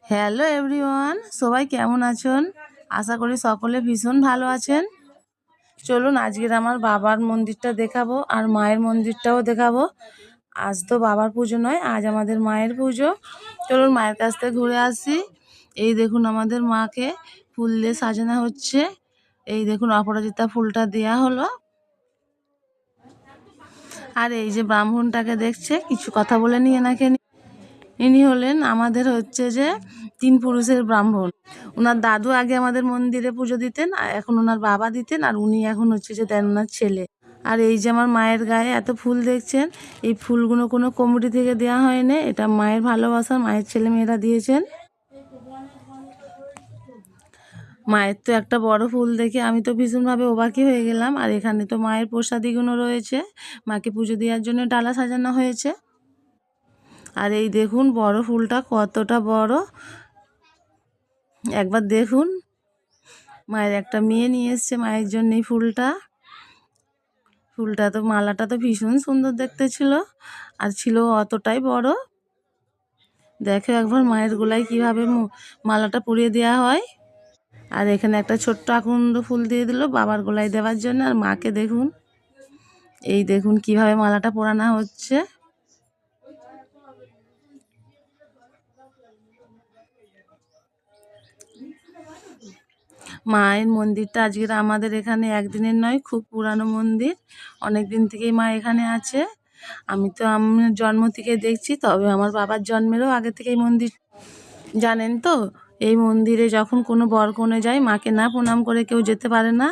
Hello everyone, সবাই কেমন আছেন? আশা করি সকলে ভীষণ ভালো আছেন। চলুন আজকের আমার বাবার মন্দিরটা দেখাবো আর মায়ের মন্দিরটাও দেখাবো। আজ তো বাবার পুজো নয়, আজ আমাদের মায়ের পুজো। চলুন মায়ের কাছ থেকে ঘুরে আসি। এই দেখুন আমাদের মাকে ফুল দিয়ে সাজানো হচ্ছে। এই দেখুন অপরাজিতা ফুলটা দেয়া হলো। আর এই যে ব্রাহ্মণটাকে দেখছে, কিছু কথা বলে নিয়ে এনাকে ইনি হলেন আমাদের হচ্ছে যে 3 পুরুষের ব্রাহ্মণ। ওনার দাদু আগে আমাদের মন্দিরে পুজো দিতেন, আর এখন ওনার বাবা দিতেন, আর উনি এখন হচ্ছে যে দেন ওনার ছেলে। আর এই যে আমার মায়ের গায়ে এত ফুল দেখছেন, এই ফুলগুলো কোনো কমিটি থেকে দেওয়া হয়নি, এটা মায়ের ভালোবাসা, মায়ের ছেলে মেয়েরা দিয়েছেন। মায়ের তো একটা বড় ফুল দেখে আমি তো ভীষণভাবে অবাকই হয়ে গেলাম। আর এখানে তো মায়ের প্রসাদীগুলো রয়েছে, মাকে পুজো দেওয়ার জন্য ডালা সাজানো হয়েছে। আর এই দেখুন বড় ফুলটা কতটা বড়, একবার দেখুন। মায়ের একটা মেয়ে নিয়ে এসছে মায়ের জন্য এই ফুলটা। ফুলটা তো মালাটা তো ভীষণ সুন্দর দেখতে ছিল, আর ছিল অতটাই বড়। দেখো একবার মায়ের গলায় কীভাবে মালাটা পরিয়ে দেওয়া হয়। আর এখানে একটা ছোট্ট আকন্দ ফুল দিয়ে দিল বাবার গলায় দেওয়ার জন্য। আর মাকে দেখুন, এই দেখুন কিভাবে মালাটা পরানো হচ্ছে। মায়ের মন্দিরটা আজকের আমাদের এখানে একদিনের নয়, খুব পুরানো মন্দির। অনেক দিন থেকেই মা এখানে আছে। আমি তো আমার জন্ম থেকে দেখছি, তবে আমার বাবার জন্মেরও আগে থেকে এই মন্দির। জানেন তো, এই মন্দিরে যখন কোনো বর কনে যায়, মাকে না প্রণাম করে কেউ যেতে পারে না।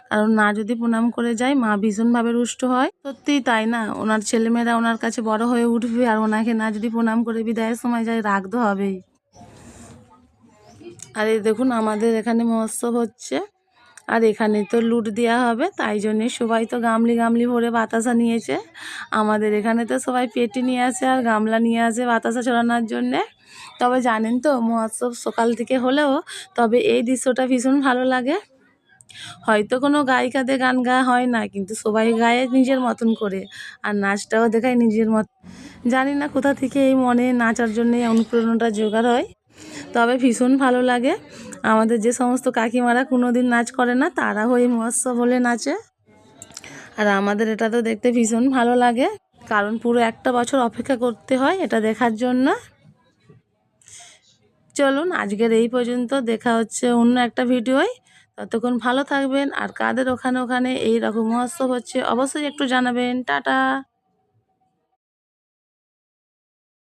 কারণ না যদি প্রণাম করে যায়, মা ভীষণভাবে রুষ্ট হয়। সত্যিই তাই না, ওনার ছেলেমেয়েরা ওনার কাছে বড় হয়ে উঠবে, আর ওনাকে না যদি প্রণাম করে বিদায়ের সময় যায়, রাগ তো হবেই। আর এই দেখুন আমাদের এখানে মহোৎসব হচ্ছে, আর এখানে তো লুট দেওয়া হবে, তাই জন্যে সবাই তো গামলি গামলি ভরে বাতাসা নিয়েছে। আমাদের এখানে তো সবাই পেটি নিয়ে আসে আর গামলা নিয়ে আসে বাতাসা ছড়ানোর জন্যে। তবে জানেন তো, মহোৎসব সকাল থেকে হলেও তবে এই দৃশ্যটা ভীষণ ভালো লাগে। হয়তো কোনো গায়িকাদের গান গাওয়া হয় না, কিন্তু সবাই গায়ে নিজের মতন করে, আর নাচটাও দেখায় নিজের মত। জানি না কোথা থেকে এই মনে নাচার জন্যে অনুপ্রেরণাটা জোগাড় হয়, তবে ভীষণ ভালো লাগে। আমাদের যে সমস্ত কাকিমারা কোনো দিন নাচ করে না, তারাও এই মহোৎসব হলে নাচে। আর আমাদের এটা তো দেখতে ভীষণ ভালো লাগে, কারণ পুরো একটা বছর অপেক্ষা করতে হয় এটা দেখার জন্য। চলুন আজকের এই পর্যন্ত, দেখা হচ্ছে অন্য একটা ভিডিওয়। ততক্ষণ ভালো থাকবেন, আর কাদের ওখানে ওখানে এই রকম মহোৎসব হচ্ছে অবশ্যই একটু জানাবেন। টাটা।